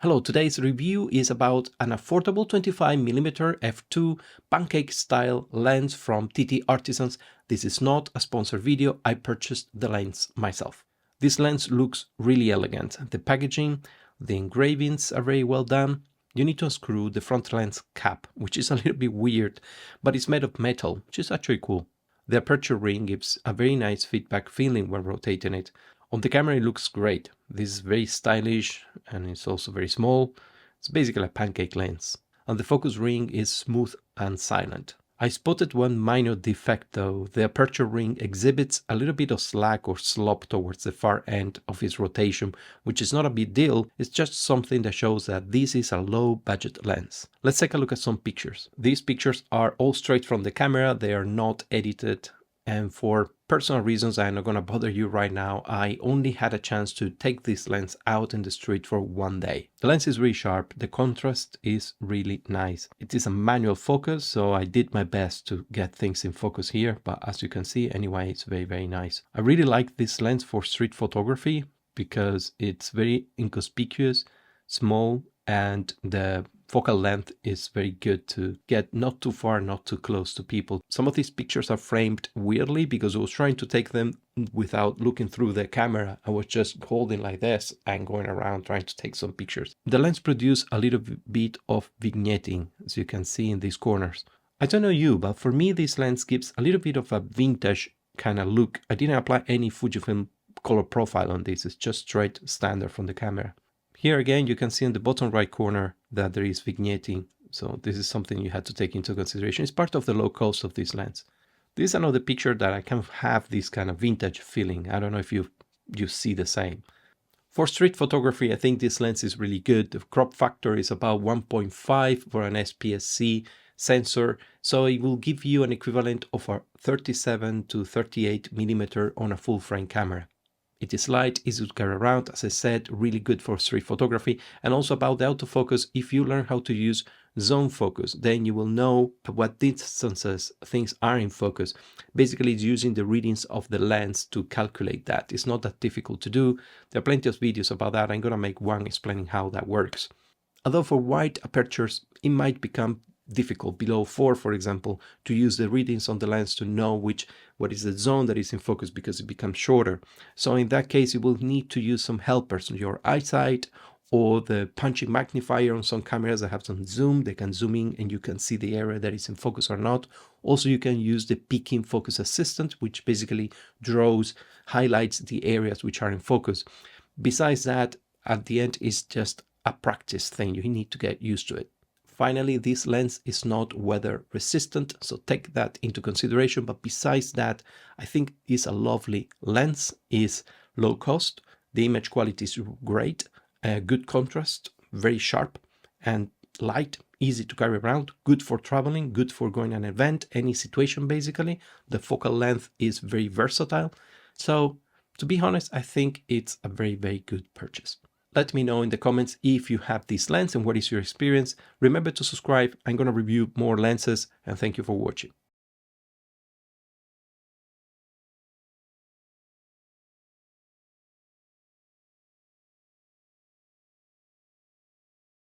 Hello, today's review is about an affordable 25mm f2 pancake style lens from TTArtisans. This is not a sponsored video, I purchased the lens myself. This lens looks really elegant. The packaging, the engravings are very well done. You need to unscrew the front lens cap, which is a little bit weird, but it's made of metal, which is actually cool. The aperture ring gives a very nice feedback feeling when rotating it. On the camera it looks great. This is very stylish and it's also very small. It's basically a pancake lens. And the focus ring is smooth and silent. I spotted one minor defect though. The aperture ring exhibits a little bit of slack or slop towards the far end of its rotation, which is not a big deal. It's just something that shows that this is a low budget lens. Let's take a look at some pictures. These pictures are all straight from the camera. They are not edited. And for personal reasons, I'm not going to bother you right now. I only had a chance to take this lens out in the street for one day. The lens is really sharp. The contrast is really nice. It is a manual focus, so I did my best to get things in focus here. But as you can see, anyway, it's very, very nice. I really like this lens for street photography because it's very inconspicuous, small, and the focal length is very good to get not too far, not too close to people. Some of these pictures are framed weirdly because I was trying to take them without looking through the camera. I was just holding like this and going around trying to take some pictures. The lens produces a little bit of vignetting, as you can see in these corners. I don't know you, but for me this lens gives a little bit of a vintage kind of look. I didn't apply any Fujifilm color profile on this. It's just straight standard from the camera. Here again, you can see in the bottom right corner that there is vignetting. So this is something you had to take into consideration. It's part of the low cost of this lens. This is another picture that I kind of have this kind of vintage feeling. I don't know if you see the same. For street photography, I think this lens is really good. The crop factor is about 1.5 for an SPSC sensor. So it will give you an equivalent of a 37 to 38mm on a full frame camera. It is light, easy to carry around, as I said, really good for street photography. And also about the autofocus, if you learn how to use zone focus, then you will know what distances things are in focus. Basically, it's using the readings of the lens to calculate that. It's not that difficult to do. There are plenty of videos about that. I'm going to make one explaining how that works. Although for wide apertures, it might become difficult below 4, for example, to use the readings on the lens to know what is the zone that is in focus because it becomes shorter. So in that case, you will need to use some helpers, your eyesight or the punching magnifier on some cameras that have some zoom. They can zoom in and you can see the area that is in focus or not. Also, you can use the peaking focus assistant, which basically highlights the areas which are in focus. Besides that, at the end, it's just a practice thing. You need to get used to it. Finally, this lens is not weather resistant, so take that into consideration. But besides that, I think it's a lovely lens, is low cost. The image quality is great, good contrast, very sharp and light, easy to carry around, good for traveling, good for going to an event, any situation basically. The focal length is very versatile. So to be honest, I think it's a very, very good purchase. Let me know in the comments if you have this lens and what is your experience. Remember to subscribe. I'm going to review more lenses and thank you for watching.